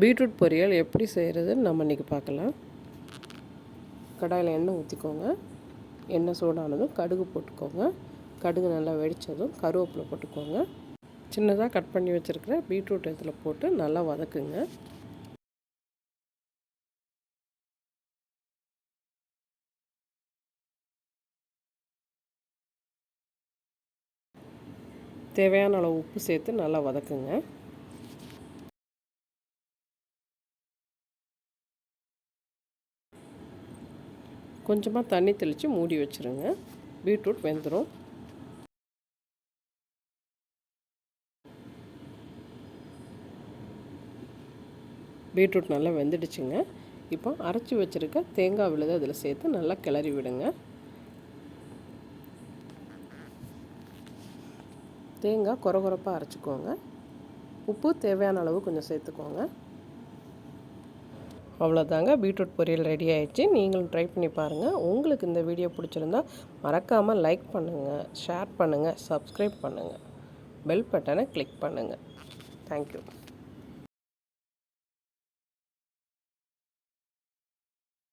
Beetroot பொரியல் எப்படி செய்கிறதுன்னு நம்ம இன்றைக்கி பார்க்கலாம். கடாயில் எண்ணெய் ஊற்றிக்கோங்க. எண்ணெய் சூடானதும் கடுகு போட்டுக்கோங்க. கடுகு நல்லா வெடித்ததும் கருவேப்பிலை போட்டுக்கோங்க. சின்னதாக கட் பண்ணி வச்சுருக்கிற பீட்ரூட் இதில் போட்டு நல்லா வதக்குங்க. தேவையான அளவு உப்பு சேர்த்து நல்லா வதக்குங்க. கொஞ்சமாக தண்ணி தெளித்து மூடி வச்சுருங்க. பீட்ரூட் வெந்துடும். பீட்ரூட் நல்லா வெந்துடுச்சுங்க. இப்போ அரைச்சி வச்சுருக்க தேங்காய் விழுதை அதில் சேர்த்து நல்லா கிளறி விடுங்க. தேங்காய் கொரகொரப்பாக அரைச்சிக்கோங்க. உப்பு தேவையான அளவு கொஞ்சம் சேர்த்துக்கோங்க. அவ்வளோதாங்க, பீட்ரூட் பொரியல் ரெடி ஆகிடுச்சு. நீங்களும் ட்ரை பண்ணி பாருங்கள். உங்களுக்கு இந்த வீடியோ பிடிச்சிருந்தா மறக்காமல் லைக் பண்ணுங்கள், ஷேர் பண்ணுங்கள், சப்ஸ்கிரைப் பண்ணுங்கள், பெல் பட்டனை கிளிக் பண்ணுங்கள். தேங்க்யூ.